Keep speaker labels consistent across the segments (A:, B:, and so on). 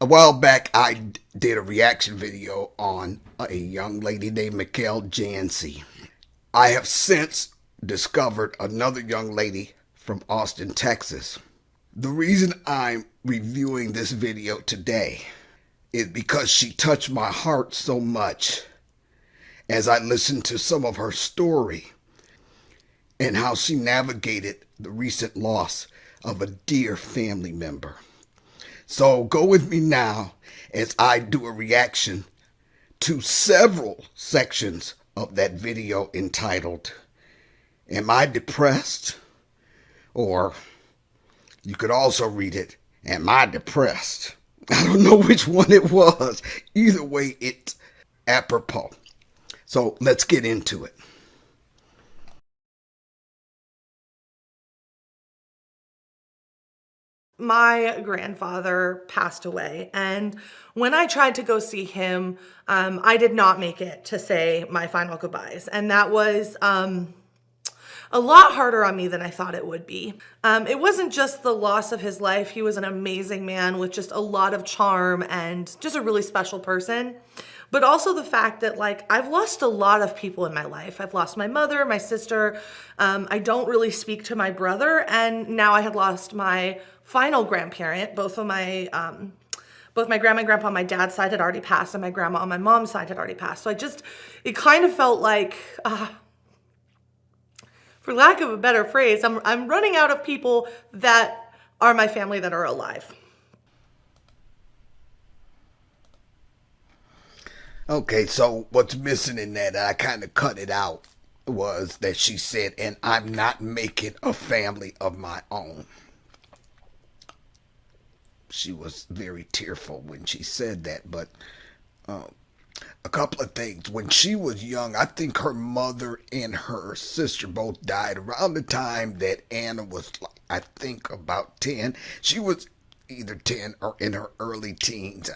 A: A while back, I did a reaction video on a young lady named Mikhail Jancy. I have since discovered another young lady from Austin, Texas. The reason I'm reviewing this video today is because she touched my heart so much as I listened to some of her story and how she navigated the recent loss of a dear family member. So go with me now as I do a reaction to several sections of that video entitled, Am I Depressed? Or you could also read it, Am I Depressed? I don't know which one it was. Either way, it's apropos. So let's get into it.
B: My grandfather passed away, and when I tried to go see him, I did not make it to say my final goodbyes, and that was a lot harder on me than I thought it would be. It wasn't just the loss of his life. He was an amazing man with just a lot of charm and just a really special person. But also the fact that, like, I've lost a lot of people in my life. I've lost my mother, my sister. I don't really speak to my brother. And now I had lost my final grandparent. Both my grandma and grandpa on my dad's side had already passed, and my grandma on my mom's side had already passed. So it kind of felt like, for lack of a better phrase, I'm running out of people that are my family that are alive.
A: Okay, so what's missing in that, I kind of cut it out, was that she said, and I'm not making a family of my own. She was very tearful when she said that, but a couple of things. When she was young, I think her mother and her sister both died around the time that Anna was, like, I think about 10. She was either 10 or in her early teens.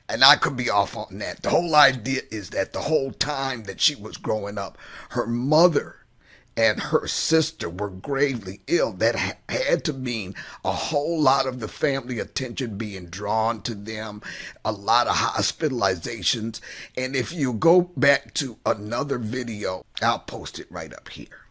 A: And I could be off on that. The whole idea is that the whole time that she was growing up, her mother and her sister were gravely ill. That had to mean a whole lot of the family attention being drawn to them, a lot of hospitalizations. And if you go back to another video, I'll post it right up here.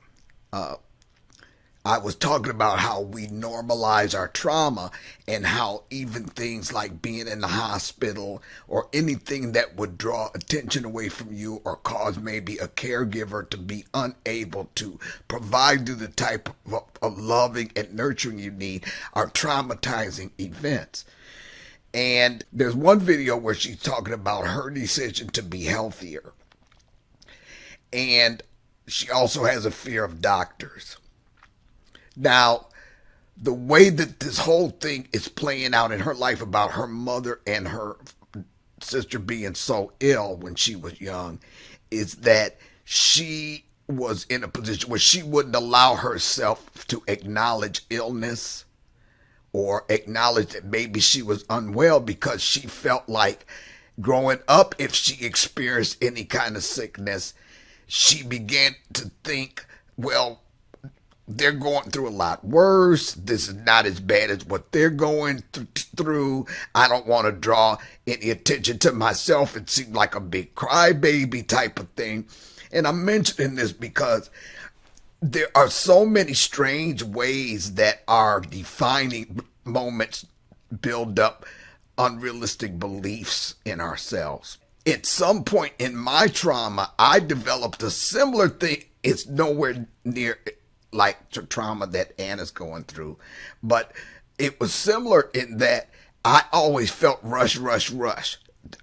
A: I was talking about how we normalize our trauma and how even things like being in the hospital or anything that would draw attention away from you or cause maybe a caregiver to be unable to provide you the type of loving and nurturing you need are traumatizing events. And there's one video where she's talking about her decision to be healthier. And she also has a fear of doctors. Now, the way that this whole thing is playing out in her life about her mother and her sister being so ill when she was young is that she was in a position where she wouldn't allow herself to acknowledge illness or acknowledge that maybe she was unwell because she felt like growing up, if she experienced any kind of sickness, she began to think, well, they're going through a lot worse. This is not as bad as what they're going through. I don't want to draw any attention to myself and seem like a big crybaby type of thing. And I'm mentioning this because there are so many strange ways that our defining moments build up unrealistic beliefs in ourselves. At some point in my trauma, I developed a similar thing. It's nowhere near like the trauma that Anna's going through, but it was similar in that I always felt rush.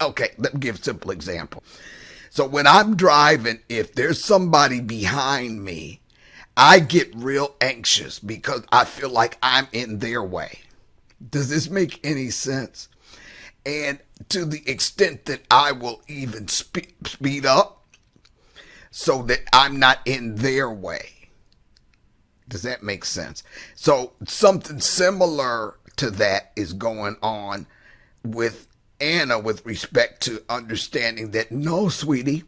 A: Okay, let me give a simple example. So when I'm driving, if there's somebody behind me, I get real anxious because I feel like I'm in their way. Does this make any sense? And to the extent that I will even speed up so that I'm not in their way. Does that make sense? So something similar to that is going on with Anna with respect to understanding that, no, sweetie,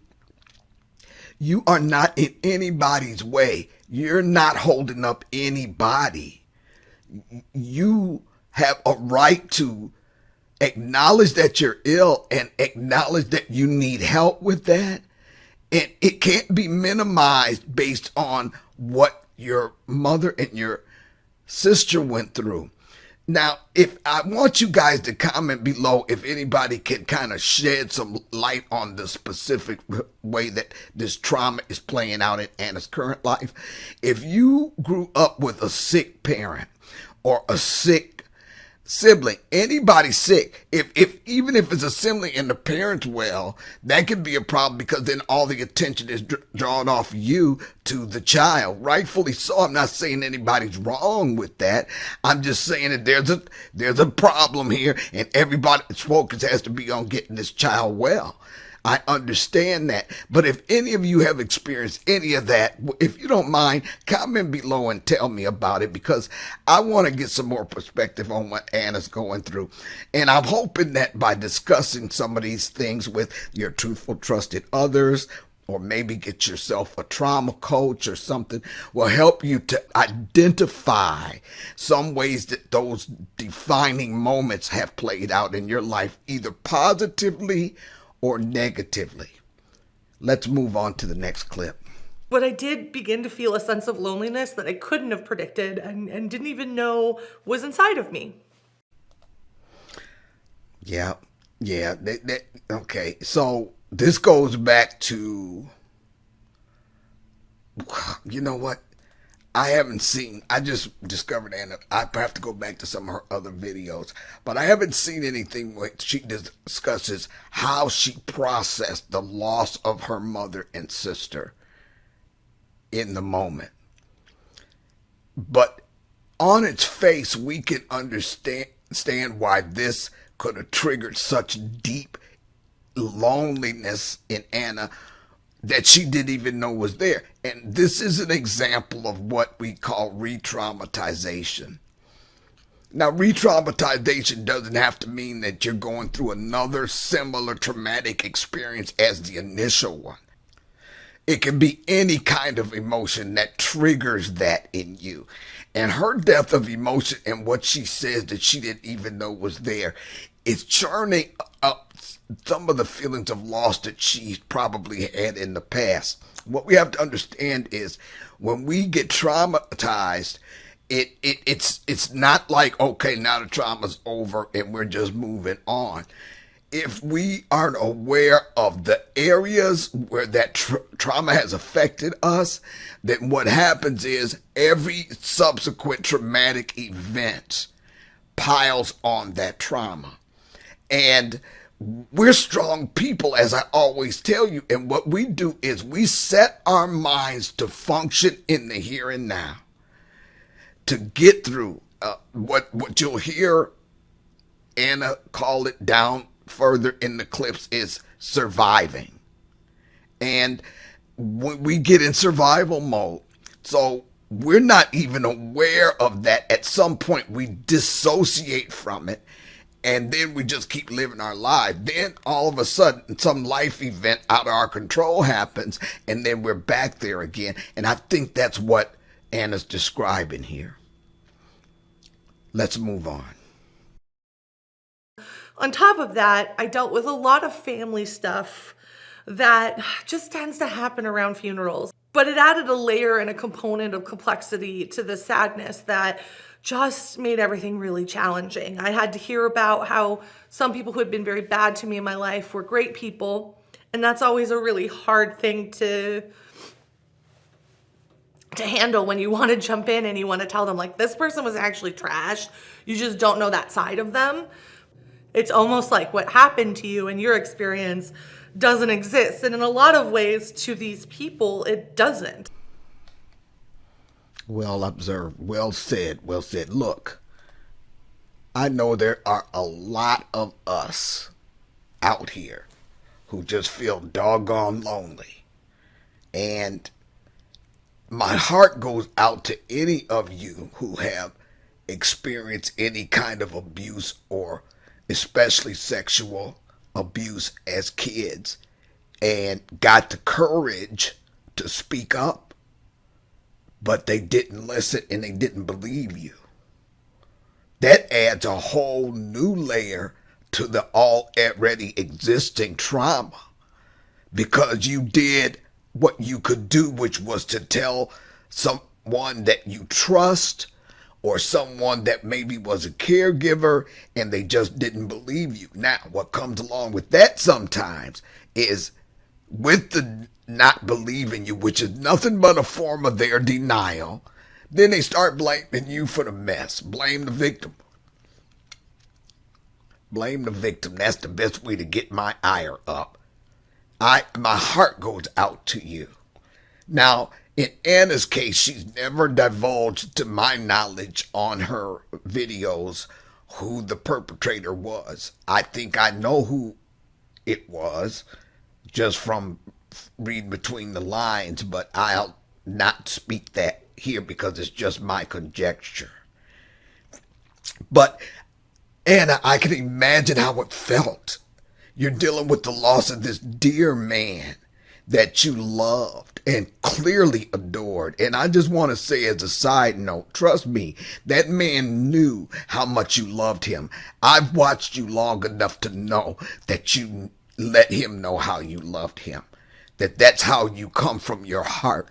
A: you are not in anybody's way. You're not holding up anybody. You have a right to acknowledge that you're ill and acknowledge that you need help with that. And it can't be minimized based on what your mother and your sister went through. Now, if I want you guys to comment below if anybody can kind of shed some light on the specific way that this trauma is playing out in Anna's current life. If you grew up with a sick parent or a sick sibling, anybody sick, if even if it's a sibling and the parent's well, that can be a problem because then all the attention is drawn off you to the child. Rightfully so. I'm not saying anybody's wrong with that. I'm just saying that there's a problem here, and everybody's focus has to be on getting this child well. I understand that. But if any of you have experienced any of that, if you don't mind, comment below and tell me about it, because I want to get some more perspective on what Anna's going through. And I'm hoping that by discussing some of these things with your truthful, trusted others, or maybe get yourself a trauma coach or something, will help you to identify some ways that those defining moments have played out in your life, either positively or negatively. Let's move on to the next clip.
B: But I did begin to feel a sense of loneliness that I couldn't have predicted and didn't even know was inside of me.
A: Yeah. Okay, so this goes back to, you know what? I just discovered Anna. I have to go back to some of her other videos, but I haven't seen anything where she discusses how she processed the loss of her mother and sister in the moment. But on its face, we can understand why this could have triggered such deep loneliness in Anna that she didn't even know was there. And this is an example of what we call re-traumatization. Now, re-traumatization doesn't have to mean that you're going through another similar traumatic experience as the initial one. It can be any kind of emotion that triggers that in you. And her depth of emotion and what she says that she didn't even know was there is churning up some of the feelings of loss that she's probably had in the past. What we have to understand is when we get traumatized, it's not like, okay, now the trauma's over and we're just moving on. If we aren't aware of the areas where that trauma has affected us, then what happens is every subsequent traumatic event piles on that trauma. And we're strong people, as I always tell you, and what we do is we set our minds to function in the here and now, to get through what you'll hear Anna call it down further in the clips is surviving. And when we get in survival mode, so we're not even aware of that. At some point we dissociate from it, and then we just keep living our life. Then all of a sudden some life event out of our control happens, and then we're back there again. And I think that's what Anna's describing here. Let's move on.
B: On top of that, I dealt with a lot of family stuff that just tends to happen around funerals. But it added a layer and a component of complexity to the sadness that just made everything really challenging. I had to hear about how some people who had been very bad to me in my life were great people. And that's always a really hard thing to handle when you want to jump in and you want to tell them, like, this person was actually trash. You just don't know that side of them. It's almost like what happened to you and your experience doesn't exist. And in a lot of ways, to these people, it doesn't.
A: Well observed. Well said. Well said. Look, I know there are a lot of us out here who just feel doggone lonely. And my heart goes out to any of you who have experienced any kind of abuse, or especially sexual abuse as kids, and got the courage to speak up, but they didn't listen and they didn't believe you. That adds a whole new layer to the already existing trauma because you did what you could do, which was to tell someone that you trust or someone that maybe was a caregiver and they just didn't believe you. Now, what comes along with that sometimes is with the not believing you, which is nothing but a form of their denial, then they start blaming you for the mess. Blame the victim. Blame the victim. That's the best way to get my ire up. My heart goes out to you. Now, in Anna's case, she's never divulged, to my knowledge, on her videos who the perpetrator was. I think I know who it was just from reading between the lines, but I'll not speak that here because it's just my conjecture. But Anna, I can imagine how it felt. You're dealing with the loss of this dear man that you loved and clearly adored. And I just want to say as a side note, trust me, that man knew how much you loved him. I've watched you long enough to know that you let him know how you loved him. That's how you come from your heart.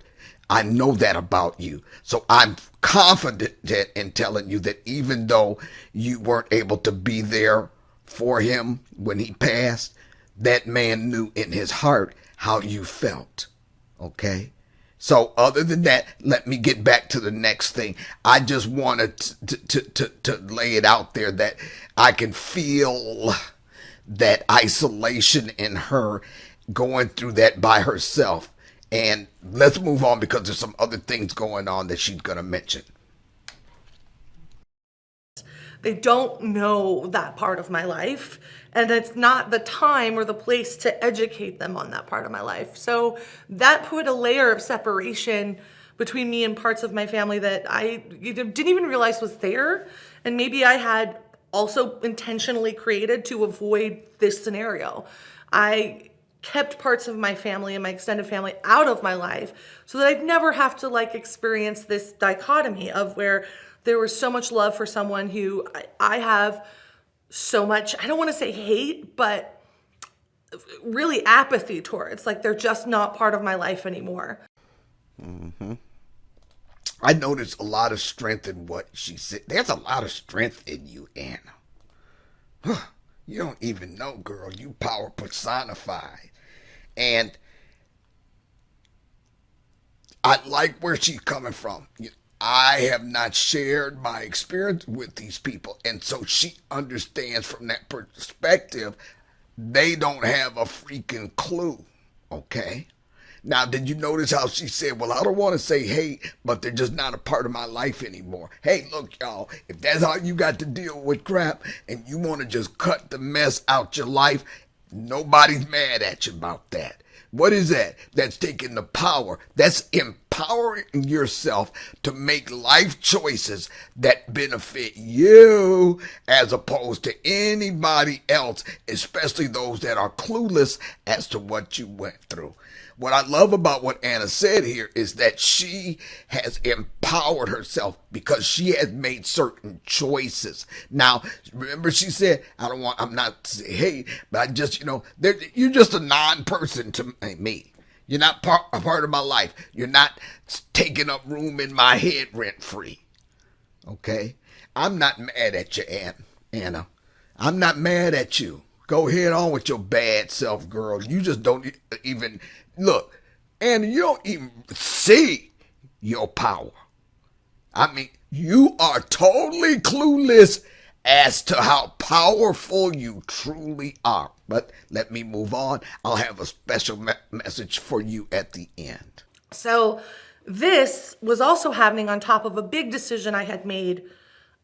A: I know that about you. So I'm confident in telling you that even though you weren't able to be there for him when he passed, that man knew in his heart how you felt. Okay? So other than that, let me get back to the next thing. I just wanted to lay it out there that I can feel that isolation in her going through that by herself. And let's move on because there's some other things going on that she's going to mention.
B: They don't know that part of my life, and it's not the time or the place to educate them on that part of my life. So that put a layer of separation between me and parts of my family that I didn't even realize was there, and maybe I had also intentionally created to avoid this scenario. I kept parts of my family and my extended family out of my life so that I'd never have to experience this dichotomy of where there was so much love for someone who I have so much, I don't want to say hate, but really apathy towards. They're just not part of my life anymore.
A: Mm-hmm. I noticed a lot of strength in what she said. There's a lot of strength in you, Anna. You don't even know, girl. You power personified. And I like where she's coming from. I have not shared my experience with these people. And so she understands from that perspective, they don't have a freaking clue. Okay? Now, did you notice how she said, well, I don't want to say hate, but they're just not a part of my life anymore. Hey, look, y'all, if that's how you got to deal with crap and you want to just cut the mess out your life, nobody's mad at you about that. What is that? That's taking the power. That's empowering yourself to make life choices that benefit you as opposed to anybody else, especially those that are clueless as to what you went through. What I love about what Anna said here is that she has empowered herself because she has made certain choices. Now, remember she said, I'm not saying hate, but I just, you're just a non-person to me. You're not a part of my life. You're not taking up room in my head rent-free. Okay? I'm not mad at you, Anna. I'm not mad at you. Go head on with your bad self, girl. You just don't even... Look, Anna, you don't even see your power. I mean, you are totally clueless as to how powerful you truly are. But let me move on. I'll have a special message for you at the end.
B: So this was also happening on top of a big decision I had made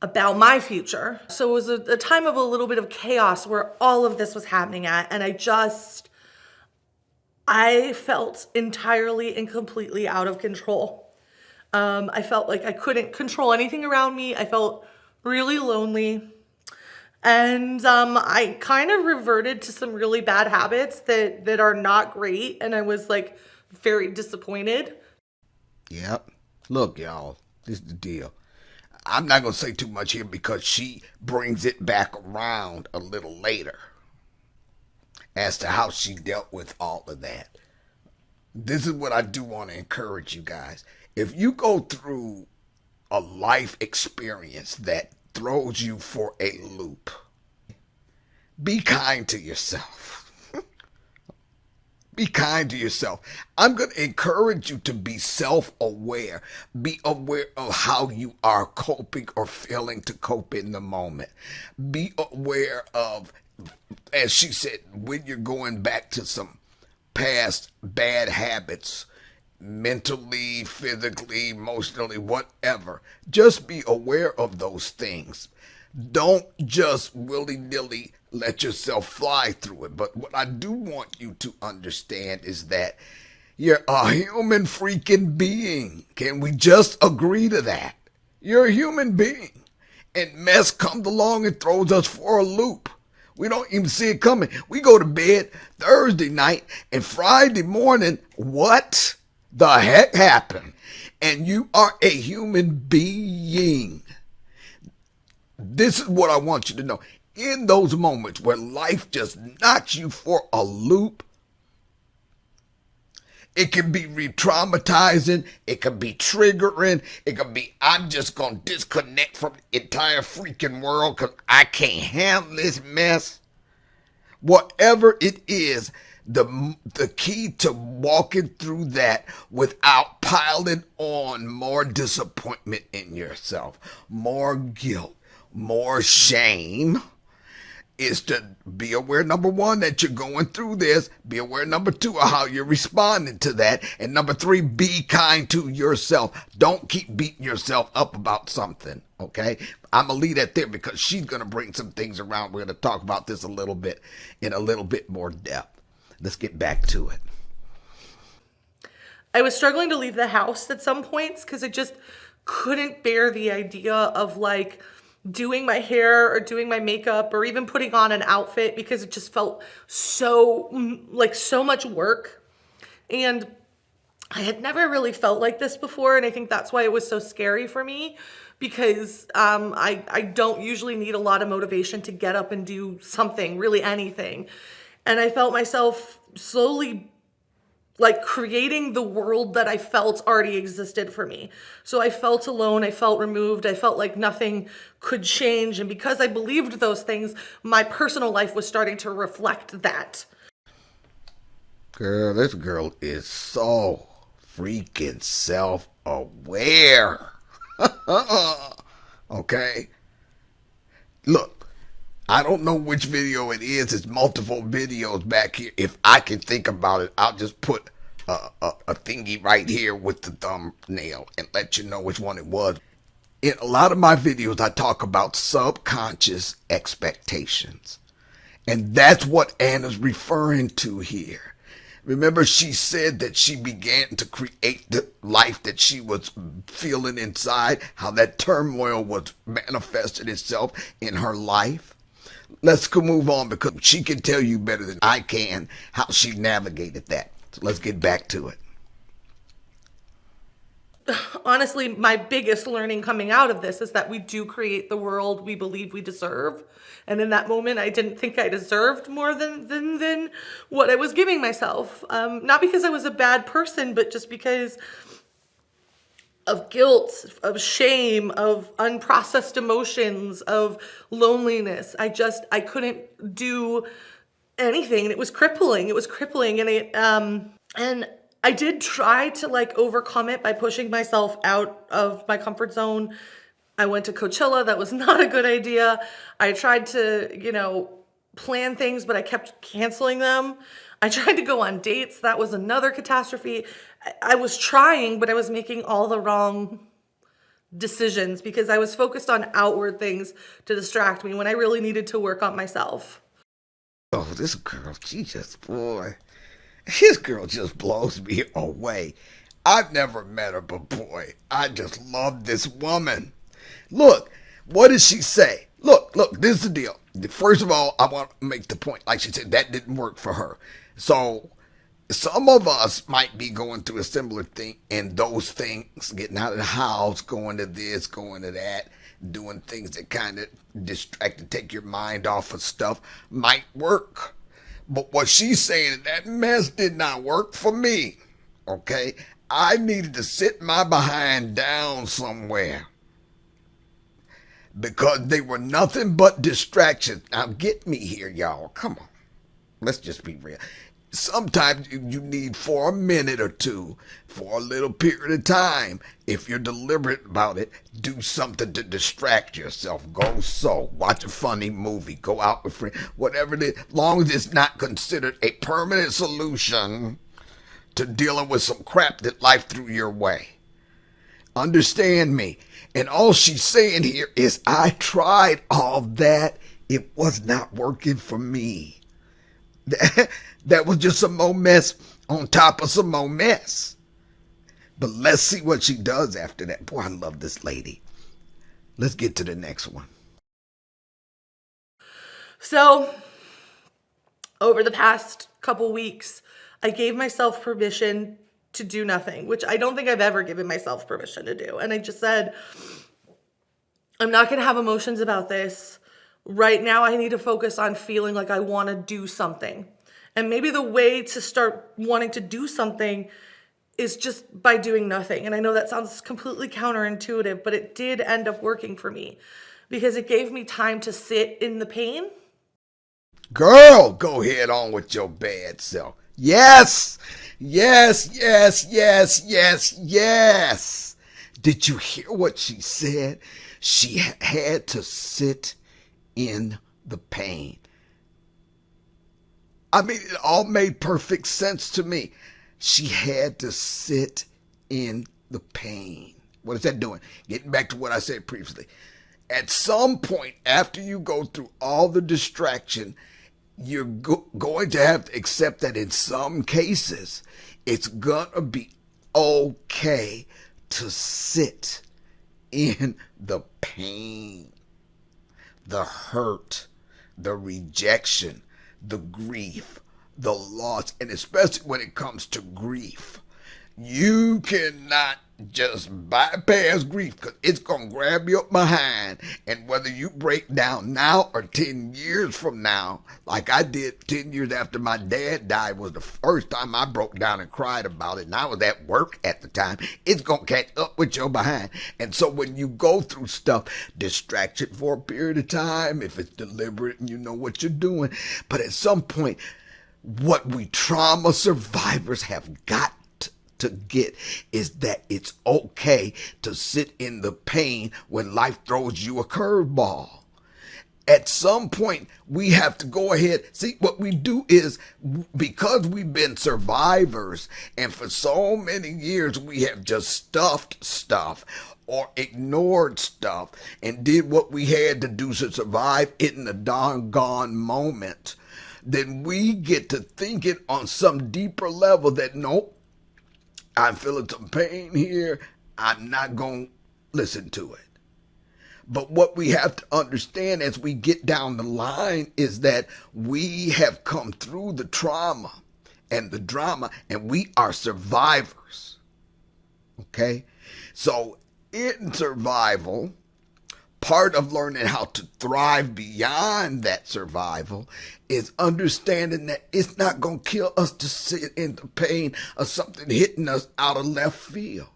B: about my future. So it was a time of a little bit of chaos where all of this was happening at, and I felt entirely and completely out of control. I felt like I couldn't control anything around me. I felt really lonely. And I kind of reverted to some really bad habits that are not great. And I was very disappointed.
A: Yep. Look, y'all, this is the deal. I'm not going to say too much here because she brings it back around a little later as to how she dealt with all of that. This is what I do want to encourage you guys. If you go through a life experience that throws you for a loop, be kind to yourself. Be kind to yourself. I'm going to encourage you to be self-aware. Be aware of how you are coping or failing to cope in the moment. Be aware of, as she said, when you're going back to some past bad habits, mentally, physically, emotionally, whatever. Just be aware of those things. Don't just willy-nilly let yourself fly through it. But what I do want you to understand is that you're a human freaking being. Can we just agree to that? You're a human being. And mess comes along and throws us for a loop. We don't even see it coming. We go to bed Thursday night and Friday morning, what the heck happened? And you are a human being. This is what I want you to know. In those moments where life just knocks you for a loop, it can be re-traumatizing, it can be triggering, it can be, I'm just going to disconnect from the entire freaking world because I can't handle this mess. Whatever it is, the key to walking through that without piling on more disappointment in yourself, more guilt, more shame, is to be aware, number one, that you're going through this. Be aware, number two, of how you're responding to that. And number three, be kind to yourself. Don't keep beating yourself up about something, okay? I'm going to leave that there because she's going to bring some things around. We're going to talk about this a little bit in a little bit more depth. Let's get back to it.
B: I was struggling to leave the house at some points because I just couldn't bear the idea of like doing my hair or doing my makeup or even putting on an outfit because it just felt so much work. And I had never really felt like this before. And I think that's why it was so scary for me because I don't usually need a lot of motivation to get up and do something, really anything. And I felt myself slowly like creating the world that I felt already existed for me. So I felt alone, I felt removed, I felt like nothing could change. And because I believed those things, my personal life was starting to reflect that.
A: Girl, this girl is so freaking self-aware. Okay? Look, I don't know which video it is. It's multiple videos back here. If I can think about it, I'll just put a thingy right here with the thumbnail and let you know which one it was. In a lot of my videos, I talk about subconscious expectations. And that's what Anna's referring to here. Remember, she said that she began to create the life that she was feeling inside, how that turmoil was manifested itself in her life. Let's move on because she can tell you better than I can how she navigated that. So let's get back to it.
B: Honestly, my biggest learning coming out of this is that we do create the world we believe we deserve. And in that moment, I didn't think I deserved more than what I was giving myself. Not because I was a bad person, but just because of guilt, of shame, of unprocessed emotions, of loneliness. I couldn't do anything. And it was crippling. And I did try to like overcome it by pushing myself out of my comfort zone. I went to Coachella. That was not a good idea. I tried to, plan things, but I kept canceling them. I tried to go on dates. That was another catastrophe. I was trying, but I was making all the wrong decisions because I was focused on outward things to distract me when I really needed to work on myself.
A: Oh, this girl, this girl just blows me away. I've never met her, but boy, I just love this woman. Look, what does she say? Look, this is the deal. First of all, I want to make the point, like she said, that didn't work for her. So some of us might be going through a similar thing, and those things, getting out of the house, going to this, going to that, doing things that kind of distract and take your mind off of stuff might work. But what she's saying is that mess did not work for me. Okay? I needed to sit my behind down somewhere because they were nothing but distractions. Now get me here, y'all. Come on. Let's just be real. Sometimes you need for a minute or two, for a little period of time, if you're deliberate about it, do something to distract yourself. Go watch a funny movie, go out with friends, whatever it is, long as it's not considered a permanent solution to dealing with some crap that life threw your way. Understand me. And all she's saying here is, I tried all that. It was not working for me. That was just some more mess on top of some more mess. But let's see what she does after that. Boy, I love this lady. Let's get to the next one.
B: So, over the past couple weeks, I gave myself permission to do nothing, which I don't think I've ever given myself permission to do. And I just said, I'm not going to have emotions about this. Right now, I need to focus on feeling like I want to do something. And maybe the way to start wanting to do something is just by doing nothing. And I know that sounds completely counterintuitive, but it did end up working for me because it gave me time to sit in the pain.
A: Girl, go head on with your bad self. Yes, yes, yes, yes, yes, yes. Did you hear what she said? She had to sit in the pain. I mean, it all made perfect sense to me. She had to sit in the pain. What is that doing? Getting back to what I said previously. At some point, after you go through all the distraction, you're going to have to accept that in some cases, it's going to be okay to sit in the pain, the hurt, the rejection, the grief, the loss, and especially when it comes to grief. You cannot just bypass grief because it's going to grab you up behind. And whether you break down now or 10 years from now, like I did 10 years after my dad died, was the first time I broke down and cried about it. And I was at work at the time. It's going to catch up with your behind. And so when you go through stuff, distraction for a period of time, if it's deliberate and you know what you're doing. But at some point, what we trauma survivors have got to get is that it's okay to sit in the pain when life throws you a curveball. At some point, we have to go ahead. See, what we do is, because we've been survivors, and for so many years we have just stuffed stuff or ignored stuff and did what we had to do to survive in the doggone moment, then we get to thinking on some deeper level that, nope, I'm feeling some pain here. I'm not going to listen to it. But what we have to understand as we get down the line is that we have come through the trauma and the drama, and we are survivors. Okay? So in survival, part of learning how to thrive beyond that survival is understanding that it's not going to kill us to sit in the pain of something hitting us out of left field.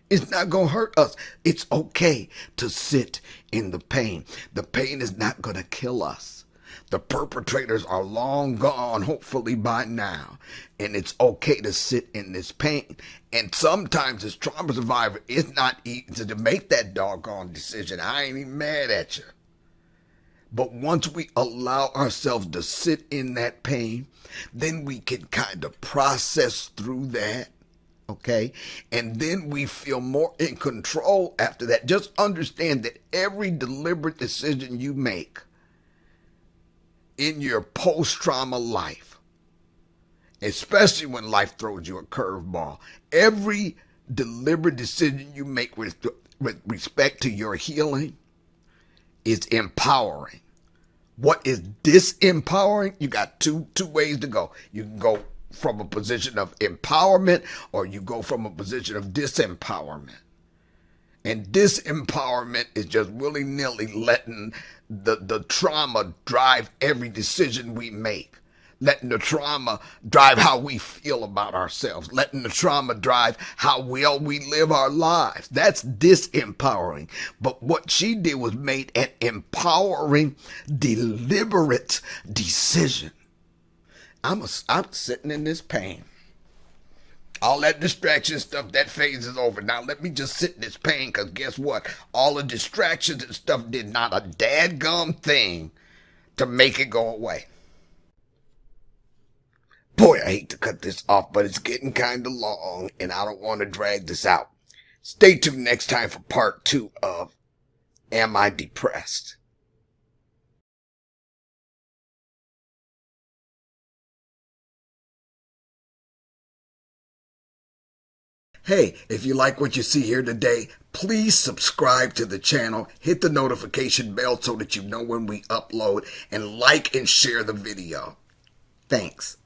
A: It's not going to hurt us. It's okay to sit in the pain. The pain is not going to kill us. The perpetrators are long gone, hopefully by now. And it's okay to sit in this pain. And sometimes as trauma survivor, it's not easy to make that doggone decision. I ain't even mad at you. But once we allow ourselves to sit in that pain, then we can kind of process through that. Okay? And then we feel more in control after that. Just understand that every deliberate decision you make in your post-trauma life, especially when life throws you a curveball, every deliberate decision you make with respect to your healing is empowering. What is disempowering? You got two ways to go. You can go from a position of empowerment, or you go from a position of disempowerment. And disempowerment is just willy-nilly letting the trauma drive every decision we make. Letting the trauma drive how we feel about ourselves. Letting the trauma drive how well we live our lives. That's disempowering. But what she did was made an empowering, deliberate decision. I'm sitting in this pain. All that distraction stuff, that phase is over. Now let me just sit in this pain, because guess what? All the distractions and stuff did not a dadgum thing to make it go away. Boy, I hate to cut this off, but it's getting kind of long, and I don't want to drag this out. Stay tuned next time for part 2 of Am I Depressed? Hey, if you like what you see here today, please subscribe to the channel, hit the notification bell so that you know when we upload, and like and share the video. Thanks.